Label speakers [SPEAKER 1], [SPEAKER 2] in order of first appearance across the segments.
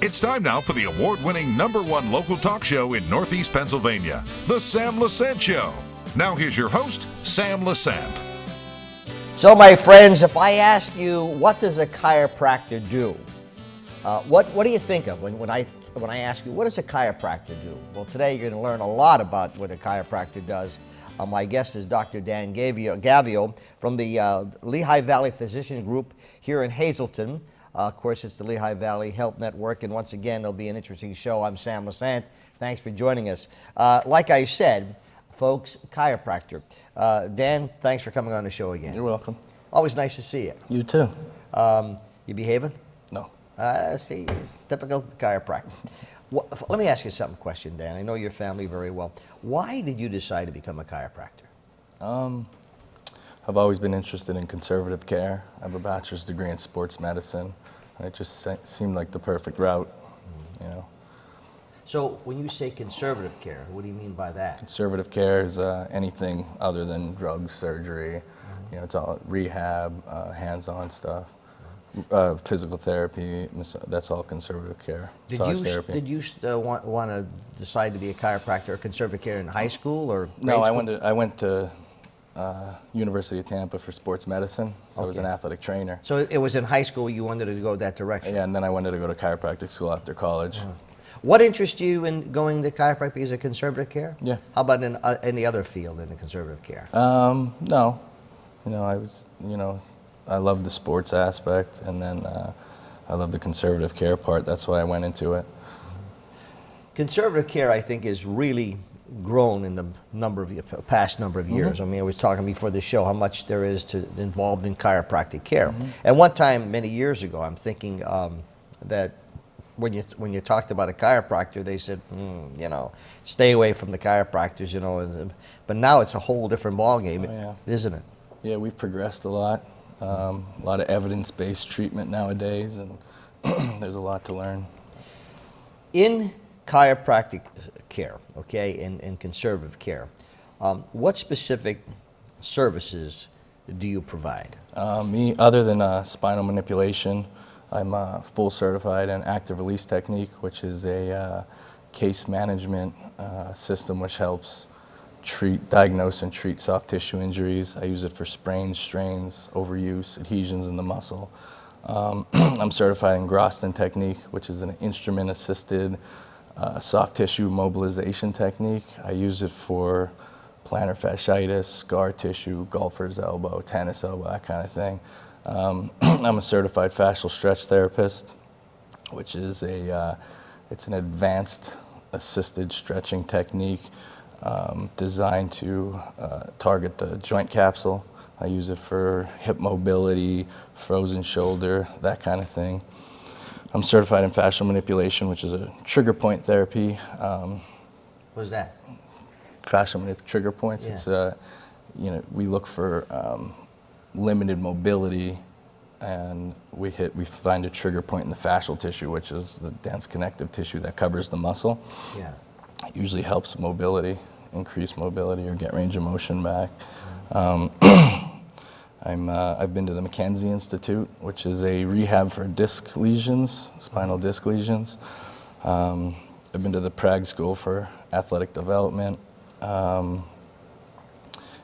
[SPEAKER 1] It's time now for the award-winning #1 local talk show in Northeast Pennsylvania, The Sam Lesante Show. Now here's your host, Sam Lesante.
[SPEAKER 2] So my friends, if I ask you, what does a chiropractor do? What do you think of when I ask you, what does a chiropractor do? Well, today you're going to learn a lot about what a chiropractor does. My guest is Dr. Dan Gavio from the Lehigh Valley Physician Group here in Hazleton. Of course, it's the Lehigh Valley Health Network, and once again, it'll be an interesting show. I'm Sam Lesante. Thanks for joining us. Like I said, folks, chiropractor. Dan, thanks for coming on the show again.
[SPEAKER 3] You're welcome.
[SPEAKER 2] Always nice to see you.
[SPEAKER 3] You too.
[SPEAKER 2] You behaving?
[SPEAKER 3] No.
[SPEAKER 2] See, it's typical chiropractor. Let me ask you a question, Dan. I know your family very well. Why did you decide to become a chiropractor?
[SPEAKER 3] I've always been interested in conservative care. I have a bachelor's degree in sports medicine. And it just seemed like the perfect route, you know.
[SPEAKER 2] So when you say conservative care, what do you mean by that?
[SPEAKER 3] Conservative care is anything other than drugs, surgery. You know, it's all rehab, hands-on stuff, physical therapy. That's all conservative care.
[SPEAKER 2] Did you want to decide to be a chiropractor or conservative care in high school or grade
[SPEAKER 3] No,
[SPEAKER 2] school?
[SPEAKER 3] I went to University of Tampa for sports medicine, so I was an athletic trainer.
[SPEAKER 2] So it was in high school you wanted to go that direction?
[SPEAKER 3] Yeah, and then I wanted to go to chiropractic school after college.
[SPEAKER 2] What interests you in going to chiropractic? Is it conservative care?
[SPEAKER 3] Yeah.
[SPEAKER 2] How about in any other field in the conservative care?
[SPEAKER 3] No. I love the sports aspect, and then I love the conservative care part. That's why I went into it.
[SPEAKER 2] Conservative care, I think, is really grown in the past number of years. I mean, I was talking before the show how much there is involved in chiropractic care. And one time, many years ago, I'm thinking that when you talked about a chiropractor, they said, stay away from the chiropractors, But now it's a whole different ballgame, isn't it?
[SPEAKER 3] Yeah, we've progressed a lot. A lot of evidence-based treatment nowadays, and there's a lot to learn.
[SPEAKER 2] In chiropractic care, in conservative care, what specific services do you provide?
[SPEAKER 3] Me, other than spinal manipulation, I'm full certified in active release technique, which is a case management system which helps diagnose and treat soft tissue injuries. I use it for sprains, strains, overuse, adhesions in the muscle. I'm certified in Groston technique, which is an instrument-assisted soft tissue mobilization technique. I use it for plantar fasciitis, scar tissue, golfer's elbow, tennis elbow, that kind of thing. I'm a certified fascial stretch therapist, which is it's an advanced assisted stretching technique designed to target the joint capsule. I use it for hip mobility, frozen shoulder, that kind of thing. I'm certified in fascial manipulation, which is a trigger point therapy.
[SPEAKER 2] What's that?
[SPEAKER 3] Fascial trigger points.
[SPEAKER 2] Yeah.
[SPEAKER 3] It's we look for limited mobility, and we find a trigger point in the fascial tissue, which is the dense connective tissue that covers the muscle.
[SPEAKER 2] Yeah.
[SPEAKER 3] It usually helps mobility, increase mobility, or get range of motion back. I've been to the Mackenzie Institute, which is a rehab for disc lesions, spinal disc lesions. I've been to the Prague School for Athletic Development. And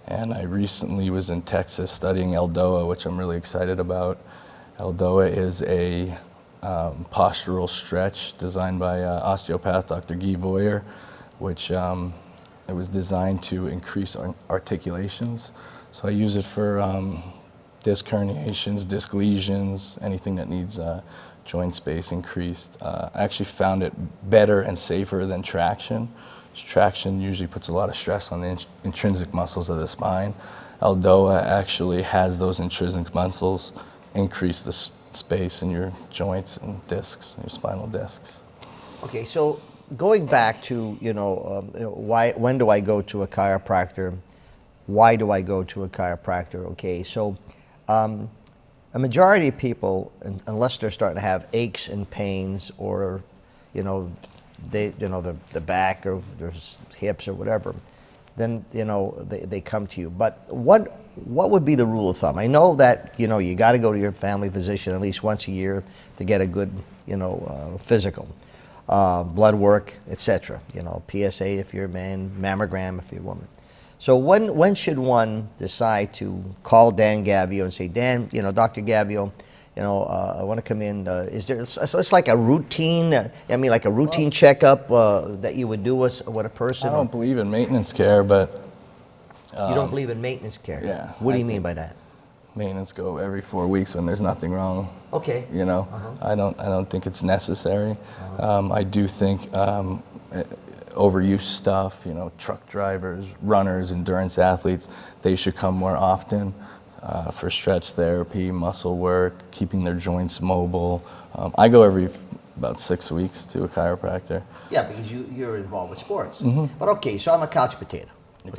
[SPEAKER 3] I recently was in Texas studying LDOA, which I'm really excited about. LDOA is a postural stretch designed by osteopath Dr. Gavio, which it was designed to increase articulations. So I use it for disc herniations, disc lesions, anything that needs joint space increased. I actually found it better and safer than traction. Traction usually puts a lot of stress on the intrinsic muscles of the spine. LDOA actually has those intrinsic muscles increase the space in your joints and discs, your spinal discs.
[SPEAKER 2] Okay, so going back to, when do I go to a chiropractor? Why do I go to a chiropractor? Okay, so a majority of people, unless they're starting to have aches and pains or, the back or their hips or whatever, then they come to you. But what would be the rule of thumb? I know that you got to go to your family physician at least once a year to get a good physical, blood work, etc. PSA if you're a man, mammogram if you're a woman. So when should one decide to call Dan Gavio and say, Dan, Dr. Gavio, I want to come in. Is there? It's like a routine. Like a routine checkup that you would do with a person.
[SPEAKER 3] I don't believe in maintenance care, but
[SPEAKER 2] you don't believe in maintenance care.
[SPEAKER 3] Yeah.
[SPEAKER 2] What do you mean by that?
[SPEAKER 3] Maintenance go every 4 weeks when there's nothing wrong.
[SPEAKER 2] Okay.
[SPEAKER 3] I don't think it's necessary. I do think overuse stuff. Truck drivers, runners, endurance athletes, they should come more often. For stretch therapy, muscle work, keeping their joints mobile. I go every about 6 weeks to a chiropractor.
[SPEAKER 2] Yeah, because you're involved with sports. But okay, so I'm a couch potato.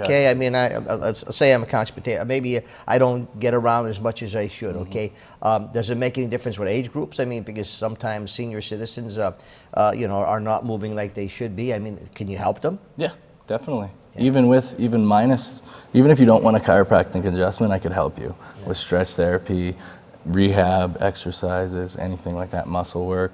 [SPEAKER 2] Okay, I say I'm a couch potato. Maybe I don't get around as much as I should. Okay, does it make any difference with age groups? Because sometimes senior citizens, are not moving like they should be. Can you help them?
[SPEAKER 3] Yeah, definitely. Yeah. Even if you don't want a chiropractic adjustment, I could help you with stretch therapy, rehab, exercises, anything like that, muscle work.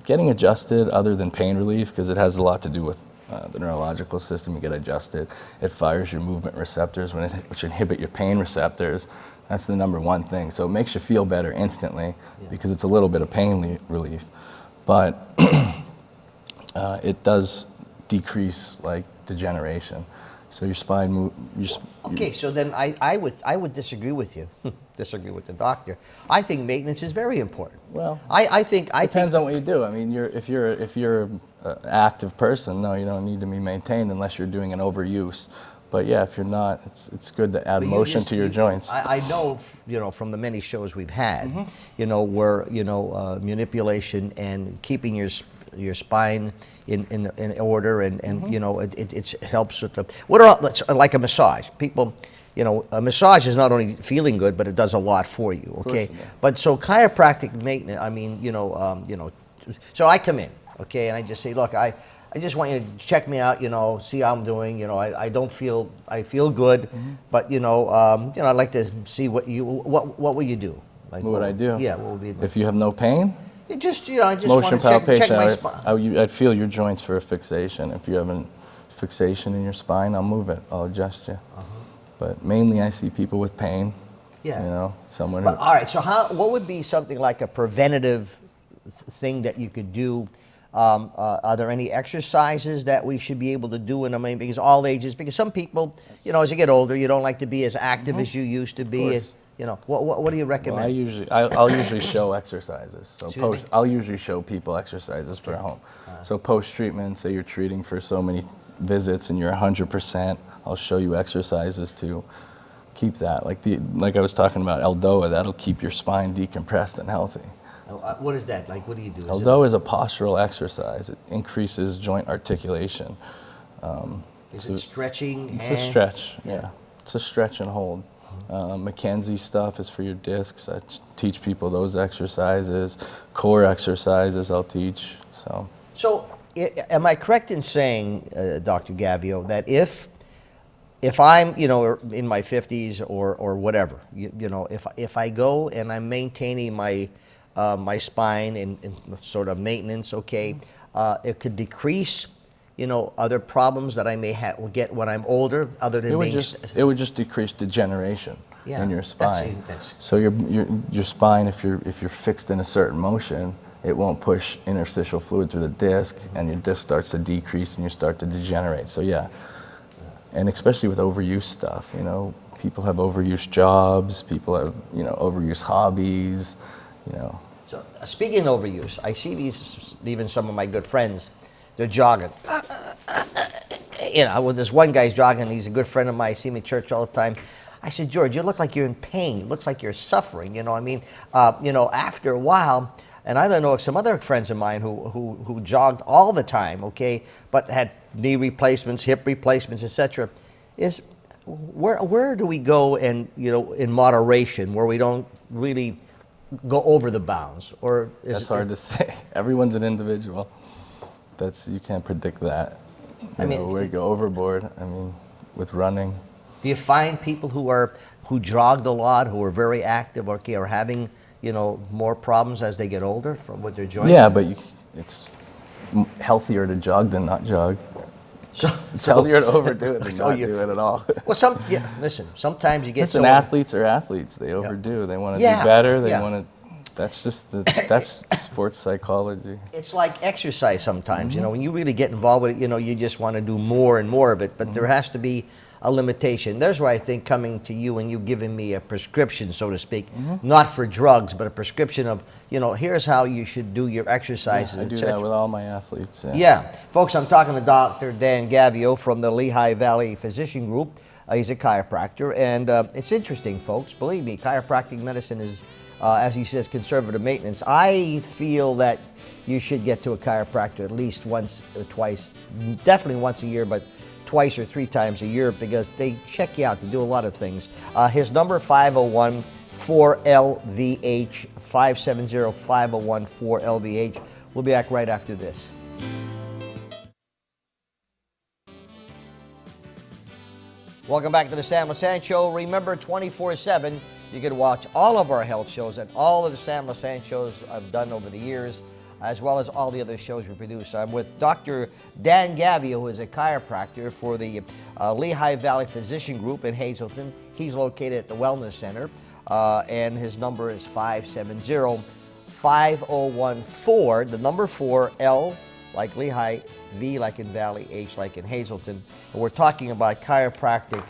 [SPEAKER 3] Getting adjusted other than pain relief, because it has a lot to do with the neurological system. You get adjusted. It fires your movement receptors, which inhibit your pain receptors. That's the #1 thing. So it makes you feel better instantly because it's a little bit of pain relief. But it does decrease degeneration. So your spine
[SPEAKER 2] Okay, so then I would disagree with you. Disagree with the doctor. I think maintenance is very important.
[SPEAKER 3] Well,
[SPEAKER 2] I think
[SPEAKER 3] depends on what you do. If you're an active person, no, you don't need to be maintained unless you're doing an overuse. But yeah, if you're not, it's good to add motion to your joints.
[SPEAKER 2] I know, from the many shows we've had, where manipulation and keeping your spine in order, and it helps with like a massage. People, a massage is not only feeling good, but it does a lot for you. Okay, but so chiropractic maintenance. So I come in, okay, and I just say, look, I just want you to check me out, see how I'm doing. I feel good, but I'd like to see what will you do?
[SPEAKER 3] What would I do?
[SPEAKER 2] Yeah, what would be?
[SPEAKER 3] If you have no pain?
[SPEAKER 2] I just want
[SPEAKER 3] Motion
[SPEAKER 2] to check my
[SPEAKER 3] palpation.
[SPEAKER 2] spine.
[SPEAKER 3] I'd feel your joints for a fixation. If you have a fixation in your spine, I'll move it. I'll adjust you. But mainly, I see people with pain.
[SPEAKER 2] Yeah.
[SPEAKER 3] Someone.
[SPEAKER 2] But, all right. So, what would be something like a preventative thing that you could do? Are there any exercises that we should be able to do? Because all ages. Because some people, as you get older, you don't like to be as active as you used to be. What do you recommend?
[SPEAKER 3] Well, I'll usually show exercises. So I'll usually show people exercises for home. So post-treatment, say you're treating for so many visits and you're 100%, I'll show you exercises to keep that. Like I was talking about Eldoa, that'll keep your spine decompressed and healthy.
[SPEAKER 2] What is that? What do you do?
[SPEAKER 3] Eldoa is a postural exercise. It increases joint articulation.
[SPEAKER 2] Is it stretching?
[SPEAKER 3] It's a stretch, yeah. It's a stretch and hold. Mackenzie stuff is for your discs. I teach people those exercises. Core exercises I'll teach. So
[SPEAKER 2] am I correct in saying, Dr. Gavio, that if I'm in my 50s or whatever, if I go and I'm maintaining my spine in sort of maintenance, okay, it could decrease other problems that I may get when I'm older, other than
[SPEAKER 3] it would just decrease degeneration in your spine. So your spine, if you're fixed in a certain motion, it won't push interstitial fluid through the disc, and your disc starts to decrease and you start to degenerate. So and especially with overuse stuff, people have overuse jobs, people have overuse hobbies,
[SPEAKER 2] So speaking of overuse, I see even some of my good friends. They're jogging. This one guy's jogging. He's a good friend of mine. I see him in church all the time. I said, George, you look like you're in pain. It looks like you're suffering. After a while, and I don't know some other friends of mine who jogged all the time, okay, but had knee replacements, hip replacements, etc. Is where do we go and in moderation where we don't really go over the bounds? Or
[SPEAKER 3] that's hard to say. Everyone's an individual. You can't predict that. We go overboard. with running.
[SPEAKER 2] Do you find people who jogged a lot, who are very active, okay, are having, you know, more problems as they get older with their joints?
[SPEAKER 3] Yeah, but it's healthier to jog than not jog. It's healthier to overdo it than not do it at all.
[SPEAKER 2] Well, listen, sometimes you get
[SPEAKER 3] Listen, athletes are athletes. They overdo. They want to do better. They want to. That's just that's sports psychology.
[SPEAKER 2] It's like exercise sometimes. You know, when you really get involved with it, you know, you just want to do more and more of it. But there has to be a limitation. There's where I think coming to you and you giving me a prescription, so to speak, not for drugs, but a prescription of, you know, here's how you should do your exercises.
[SPEAKER 3] I do that with all my athletes.
[SPEAKER 2] Yeah. Folks, I'm talking to Dr. Dan Gavio from the Lehigh Valley Physician Group. He's a chiropractor, and it's interesting, folks. Believe me, chiropractic medicine is, as he says, conservative maintenance. I feel that you should get to a chiropractor at least once or twice, definitely once a year, but twice or 3 times a year, because they check you out. They do a lot of things. His number, 501-4LVH, 570-501-4LVH. We'll be back right after this. Welcome back to the Sam Lesante Show. Remember, 24/7, you can watch all of our health shows and all of the Sam Lesante shows I've done over the years, as well as all the other shows we produce. I'm with Dr. Dan Gavio, who is a chiropractor for the Lehigh Valley Physician Group in Hazleton. He's located at the Wellness Center, and his number is 570-5014, the number 4, L like Lehigh, V like in Valley, H like in Hazleton. And we're talking about chiropractic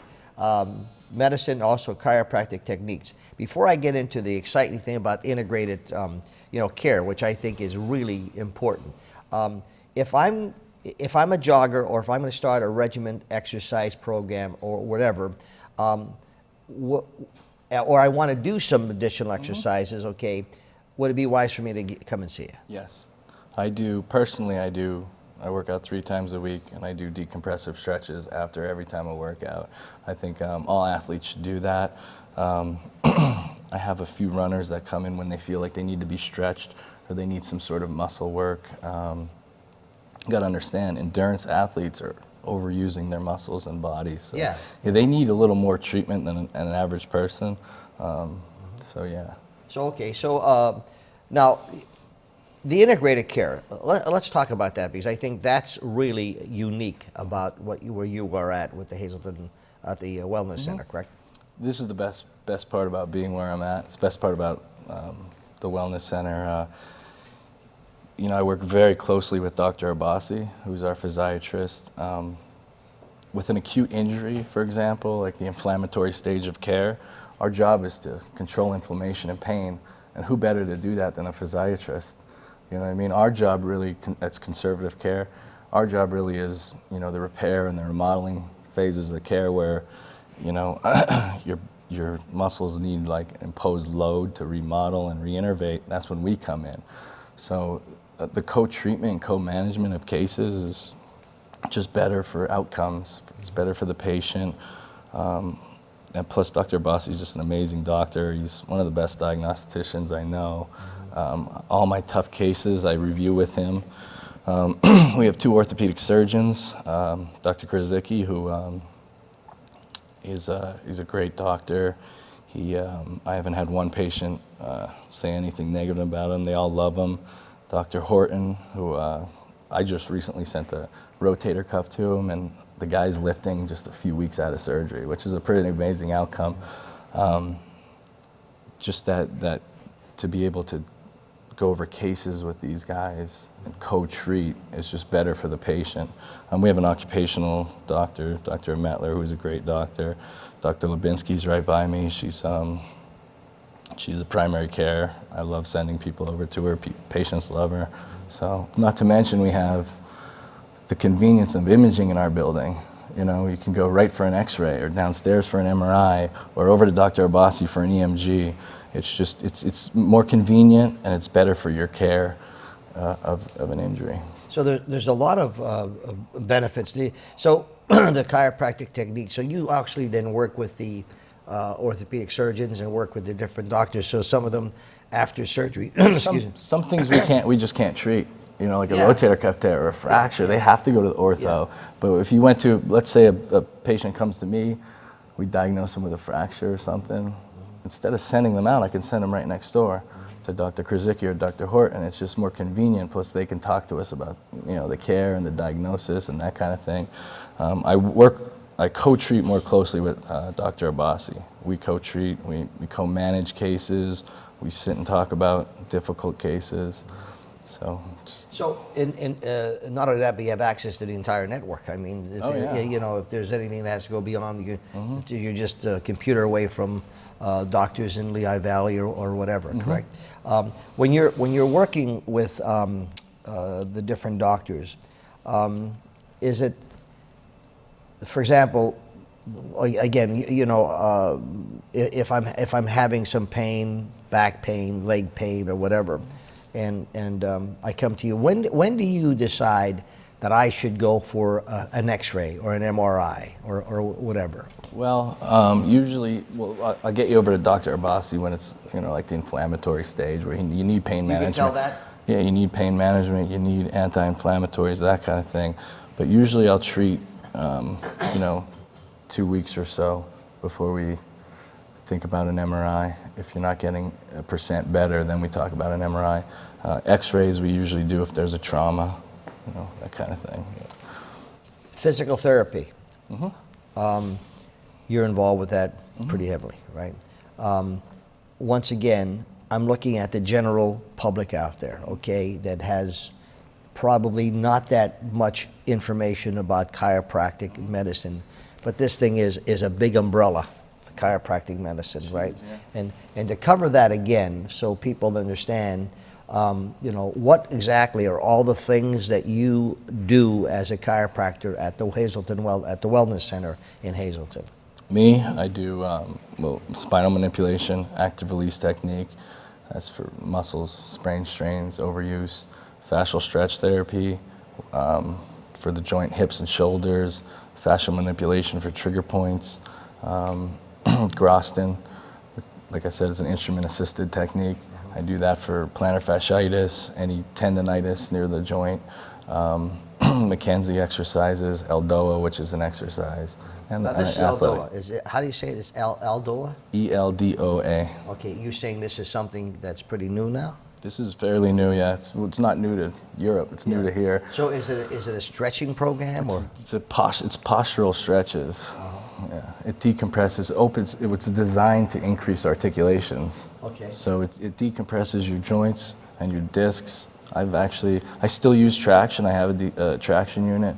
[SPEAKER 2] medicine, also chiropractic techniques. Before I get into the exciting thing about integrated care, which I think is really important. If I'm a jogger, or if I'm going to start a regimen exercise program or whatever, or I want to do some additional exercises, okay, would it be wise for me to come and see you?
[SPEAKER 3] Yes, I do. Personally, I work out 3 times a week, and I do decompressive stretches after every time I work out. I think all athletes should do that. I have a few runners that come in when they feel like they need to be stretched or they need some sort of muscle work. You got to understand, endurance athletes are overusing their muscles and bodies. So
[SPEAKER 2] yeah,
[SPEAKER 3] they need a little more treatment than an average person. So
[SPEAKER 2] now the integrated care. Let's talk about that, because I think that's really unique about where you are at with the Hazleton at the Wellness Center, correct?
[SPEAKER 3] This is the best part about being where I'm at. It's the best part about the Wellness Center. I work very closely with Dr. Abbasi, who's our physiatrist. With an acute injury, for example, like the inflammatory stage of care, our job is to control inflammation and pain. And who better to do that than a physiatrist? You know what I mean? Our job really, that's conservative care. Our job really is, the repair and the remodeling phases of care where, your muscles need like imposed load to remodel and reinnervate. That's when we come in. So the co-treatment and co-management of cases is just better for outcomes. It's better for the patient. And plus, Dr. Abbasi is just an amazing doctor. He's one of the best diagnosticians I know. All my tough cases I review with him. We have 2 orthopedic surgeons, Dr. Krasicki, who he's a great doctor. I haven't had one patient say anything negative about him. They all love him. Dr. Horton, who I just recently sent a rotator cuff to him, and the guy's lifting just a few weeks out of surgery, which is a pretty amazing outcome. Just that to be able to go over cases with these guys and co-treat is just better for the patient. We have an occupational doctor, Dr. Mettler, who's a great doctor. Dr. Lubinsky's right by me. She's a primary care. I love sending people over to her. Patients love her. So, not to mention we have the convenience of imaging in our building. You can go right for an x-ray or downstairs for an MRI or over to Dr. Abbasi for an EMG. It's more convenient, and it's better for your care of an injury.
[SPEAKER 2] So there's a lot of benefits. So the chiropractic technique, so you actually then work with the orthopedic surgeons and work with the different doctors. So some of them after surgery, excuse me.
[SPEAKER 3] Some things we just can't treat. you know, like a
[SPEAKER 2] Yeah.
[SPEAKER 3] rotator cuff tear or a fracture, they have to go to the ortho. But if you went to, let's say a patient comes to me, we diagnose them with a fracture or something, instead of sending them out, I can send them right next door to Dr. Krasicki or Dr. Hort, and it's just more convenient, plus they can talk to us about, you know, the care and the diagnosis and that kind of thing. I co-treat more closely with Dr. Abbasi. We co-treat, we co-manage cases, we sit and talk about difficult cases. So,
[SPEAKER 2] not only that, but you have access to the entire network. I mean, if, you know, if there's anything that has to go beyond, you're just a computer away from doctors in Lehigh Valley or whatever, correct? When you're working with the different doctors, is it, for example, again, you know, if I'm having some pain, back pain, leg pain, or whatever, and I come to you, when do you decide that I should go for an X-ray or an MRI or whatever?
[SPEAKER 3] Well, usually, I'll get you over to Dr. Abbasi when it's, you know, like the inflammatory stage where you need pain management.
[SPEAKER 2] You can tell that?
[SPEAKER 3] Yeah, you need pain management, you need anti-inflammatories, that kind of thing. But usually I'll treat, you know, 2 weeks or so before we think about an MRI. If you're not getting a % better, then we talk about an MRI. X-rays we usually do if there's a trauma, you know, that kind of thing. Yeah.
[SPEAKER 2] Physical therapy. You're involved with that pretty heavily, right? Once again, I'm looking at the general public out there, okay, that has probably not that much information about chiropractic medicine, but this thing is a big umbrella, chiropractic medicine, right? Yeah. And to cover that again, so people understand, you know, what exactly are all the things that you do as a chiropractor at the Hazleton at the Wellness Center in Hazleton?
[SPEAKER 3] Me, I do spinal manipulation, active release technique. That's for muscles, sprains, strains, overuse. Fascial stretch therapy for the joint, hips and shoulders. Fascial manipulation for trigger points. Groston, like I said, is an instrument-assisted technique. I do that for plantar fasciitis, any tendonitis near the joint. Mackenzie Exercises, Eldoa, which is an exercise. And
[SPEAKER 2] now this is Eldoa. Is it, how do you say it? It's Eldoa?
[SPEAKER 3] E-L-D-O-A.
[SPEAKER 2] Okay, you're saying this is something that's pretty new now?
[SPEAKER 3] This is fairly new, yeah. It's not new to Europe. It's new to here.
[SPEAKER 2] So is it a stretching program or?
[SPEAKER 3] It's postural stretches. Yeah, it decompresses, opens. It's designed to increase articulations.
[SPEAKER 2] Okay.
[SPEAKER 3] So it decompresses your joints and your discs. I still use traction. I have a traction unit,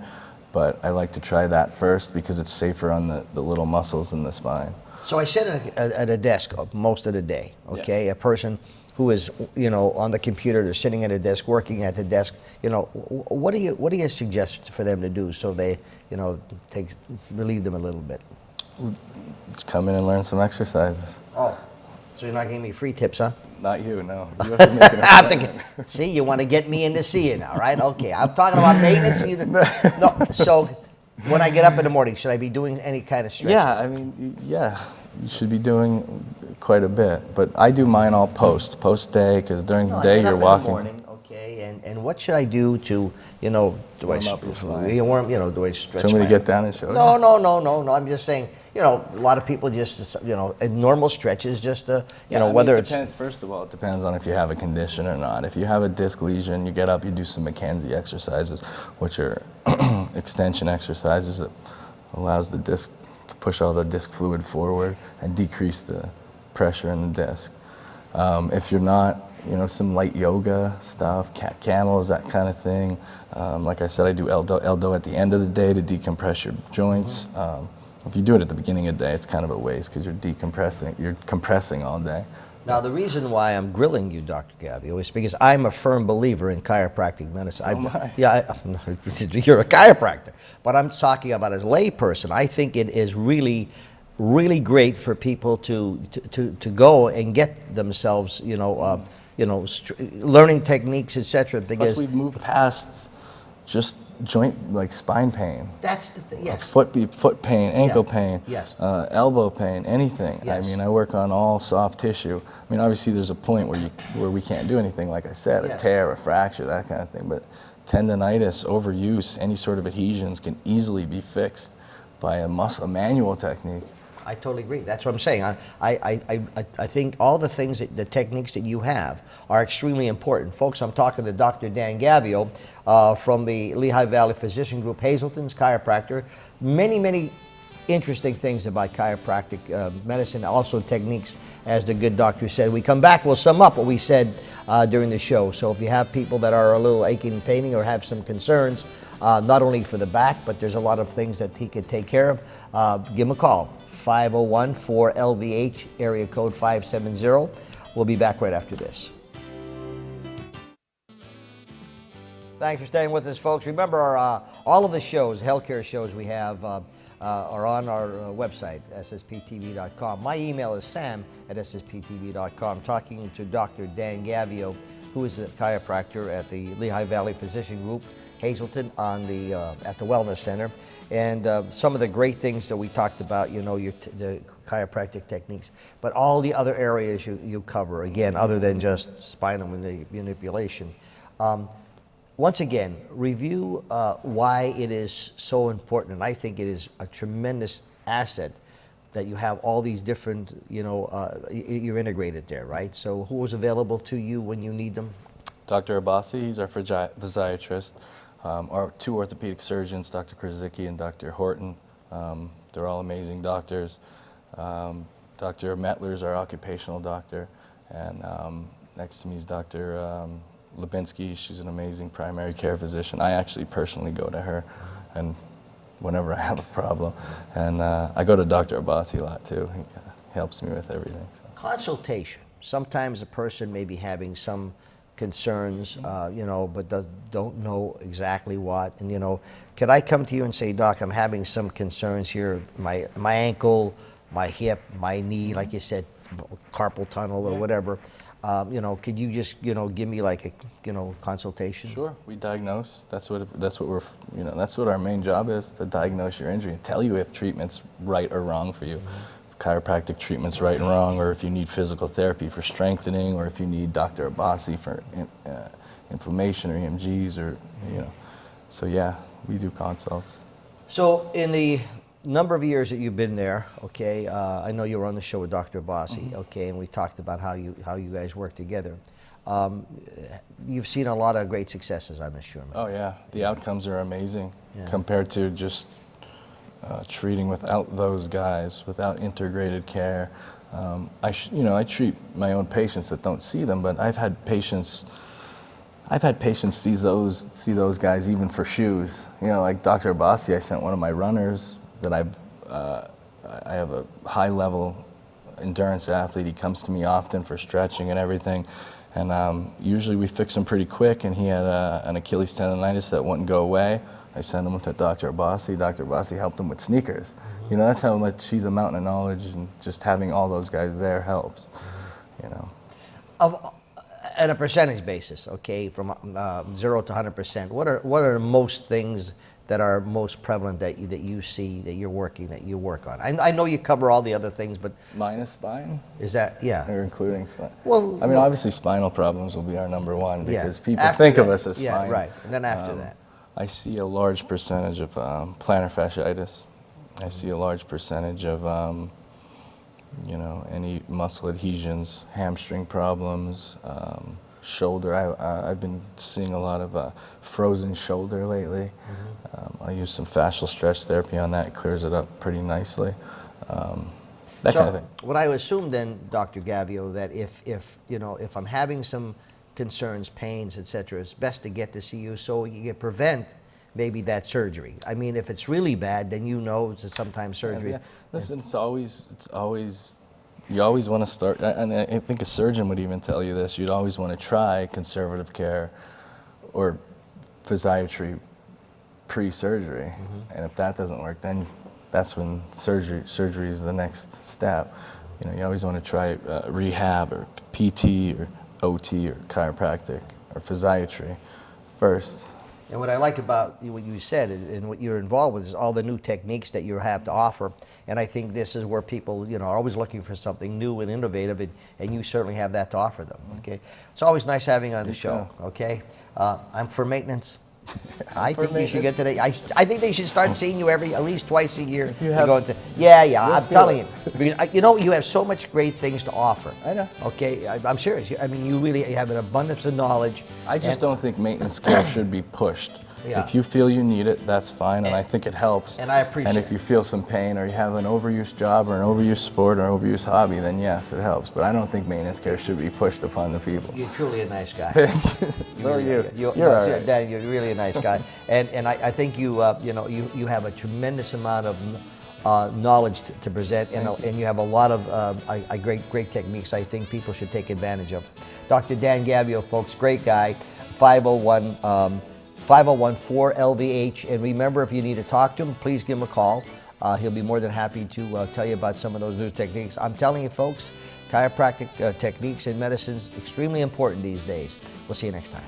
[SPEAKER 3] but I like to try that first because it's safer on the little muscles in the spine.
[SPEAKER 2] So I sit at a desk most of the day, okay? Yes. A person who is, you know, on the computer, they're sitting at a desk, working at the desk, you know, what do you suggest for them to do so they, you know, relieve them a little bit?
[SPEAKER 3] Just come in and learn some exercises.
[SPEAKER 2] Oh, so you're not giving me free tips, huh?
[SPEAKER 3] Not you, no. You have to make an appointment.
[SPEAKER 2] See, you want to get me in to see you now, right? Okay, I'm talking about maintenance. No, so when I get up in the morning, should I be doing any kind of stretches?
[SPEAKER 3] Yeah, I mean, yeah, you should be doing quite a bit. But I do mine all post day, because during the day you're walking.
[SPEAKER 2] In the morning, okay, and what should I do to, you know, do I stretch
[SPEAKER 3] Do I
[SPEAKER 2] stretch?
[SPEAKER 3] Want me to get down and show you?
[SPEAKER 2] No. I'm just saying, you know, a lot of people just, you know, normal stretches just, you know, whether it's.
[SPEAKER 3] First of all, it depends on if you have a condition or not. If you have a disc lesion, you get up, you do some Mackenzie exercises, which are extension exercises that allows the disc to push all the disc fluid forward and decrease the pressure in the disc. If you're not, you know, some light yoga stuff, cat camels, that kind of thing. Like I said, I do Eldo at the end of the day to decompress your joints. If you do it at the beginning of the day, it's kind of a waste because you're compressing all day.
[SPEAKER 2] Now, the reason why I'm grilling you, Dr. Gavio, is because I'm a firm believer in chiropractic medicine. You're a chiropractor, but I'm talking about as a layperson. I think it is really, really great for people to go and get themselves, you know, learning techniques, etc. Because
[SPEAKER 3] plus we've moved past just joint, like spine pain.
[SPEAKER 2] That's the thing, yes.
[SPEAKER 3] Foot pain, ankle pain,
[SPEAKER 2] yes.
[SPEAKER 3] Elbow pain, anything.
[SPEAKER 2] Yes.
[SPEAKER 3] I mean, I work on all soft tissue. I mean, obviously there's a point where we can't do anything, like I said, a tear, a fracture, that kind of thing. But tendonitis, overuse, any sort of adhesions can easily be fixed by a manual technique.
[SPEAKER 2] I totally agree. That's what I'm saying. I think all the things, the techniques that you have are extremely important. Folks, I'm talking to Dr. Dan Gavio from the Lehigh Valley Physician Group, Hazleton's chiropractor. Many interesting things about chiropractic medicine, also techniques, as the good doctor said. We come back, we'll sum up what we said during the show. So if you have people that are a little aching and paining or have some concerns, not only for the back, but there's a lot of things that he could take care of, give him a call. 501-4LVH, area code 570. We'll be back right after this. Thanks for staying with us, folks. Remember, all of the shows, healthcare shows we have, are on our website, ssptv.com. My email is sam@ssptv.com. Talking to Dr. Dan Gavio, who is a chiropractor at the Lehigh Valley Physician Group, Hazleton, at the Wellness Center. And some of the great things that we talked about, the chiropractic techniques, but all the other areas you cover, again, other than just spinal manipulation. Once again, review why it is so important, and I think it is a tremendous asset that you have all these different, you're integrated there, right? So who was available to you when you need them?
[SPEAKER 3] Dr. Abbasi, he's our physiatrist. Our two orthopedic surgeons, Dr. Krasicki and Dr. Horton. They're all amazing doctors. Dr. Metler's our occupational doctor, and next to me is Dr. Lubinski. She's an amazing primary care physician. I actually personally go to her, and whenever I have a problem, and I go to Dr. Abbasi a lot too. He helps me with everything. So.
[SPEAKER 2] Consultation. Sometimes a person may be having some concerns, but don't know exactly what. And could I come to you and say, Doc, I'm having some concerns here, my ankle, my hip, my knee, like you said, carpal tunnel or whatever. Could you just give me like a consultation?
[SPEAKER 3] Sure, we diagnose. That's what our main job is, to diagnose your injury and tell you if treatment's right or wrong for you. Chiropractic treatment's right and wrong, or if you need physical therapy for strengthening, or if you need Dr. Abbasi for inflammation or EMGs, or So yeah, we do consults. So
[SPEAKER 2] in the number of years that you've been there, okay, I know you were on the show with Dr. Abbasi, okay, and we talked about how you guys work together. You've seen a lot of great successes, I'm sure.
[SPEAKER 3] Oh yeah, the outcomes are amazing compared to just treating without those guys, without integrated care. I treat my own patients that don't see them, but I've had patients see those guys even for shoes. Like Dr. Abbasi, I sent one of my runners that I have a high level endurance athlete. He comes to me often for stretching and everything, and usually we fix him pretty quick. And he had an Achilles tendonitis that wouldn't go away. I sent him to Dr. Abbasi. Dr. Abbasi helped him with sneakers. That's how much he's a mountain of knowledge, and just having all those guys there helps.
[SPEAKER 2] At a percentage basis, okay, from 0 to 100%, what are most things that are most prevalent that you see that you work on? I know you cover all the other things, but
[SPEAKER 3] minus spine.
[SPEAKER 2] Is that
[SPEAKER 3] Or including spine?
[SPEAKER 2] Well,
[SPEAKER 3] obviously spinal problems will be our number one, because people
[SPEAKER 2] after
[SPEAKER 3] think
[SPEAKER 2] that,
[SPEAKER 3] of us as spine.
[SPEAKER 2] Yeah, right. And then after that,
[SPEAKER 3] I see a large percentage of plantar fasciitis. I see a large percentage of any muscle adhesions, hamstring problems, shoulder. I've been seeing a lot of frozen shoulder lately. I use some fascial stretch therapy on that. It clears it up pretty nicely. That kind of thing.
[SPEAKER 2] What I would assume then, Dr. Gavio, that if I'm having some concerns, pains, etc., it's best to get to see you so you can prevent maybe that surgery. I mean, if it's really bad, then it's sometimes surgery.
[SPEAKER 3] Yeah. Listen, it's always. You always want to start, and I think a surgeon would even tell you this, you'd always want to try conservative care or physiatry pre-surgery. And if that doesn't work, then that's when surgery is the next step. You always want to try rehab or PT or OT or chiropractic or physiatry first.
[SPEAKER 2] And what I like about what you said and what you're involved with is all the new techniques that you have to offer. And I think this is where people, are always looking for something new and innovative, and you certainly have that to offer them. Okay, it's always nice having you on the show. Okay, I'm for maintenance. I think you should get to the. I think they should start seeing you at least twice a year. I'm telling you, because, you have so much great things to offer.
[SPEAKER 3] I know.
[SPEAKER 2] Okay, I'm serious. I mean, you really have an abundance of knowledge.
[SPEAKER 3] I just don't think maintenance care should be pushed.
[SPEAKER 2] Yeah.
[SPEAKER 3] If you feel you need it, that's fine, and I think it helps.
[SPEAKER 2] And I appreciate
[SPEAKER 3] And if you feel some pain, or you have an overuse job, or an overuse sport, or an overuse hobby, then yes, it helps. But I don't think maintenance care should be pushed upon the people.
[SPEAKER 2] You're truly a nice guy.
[SPEAKER 3] So are you. You're all right.
[SPEAKER 2] Dan, you're really a nice guy, and I think you have a tremendous amount of knowledge to present, and you have a lot of great techniques. I think people should take advantage of. Dr. Dan Gavio, folks, great guy. 501-4LVH, and remember, if you need to talk to him, please give him a call. He'll be more than happy to tell you about some of those new techniques. I'm telling you, folks, chiropractic techniques and medicines extremely important these days. We'll see you next time.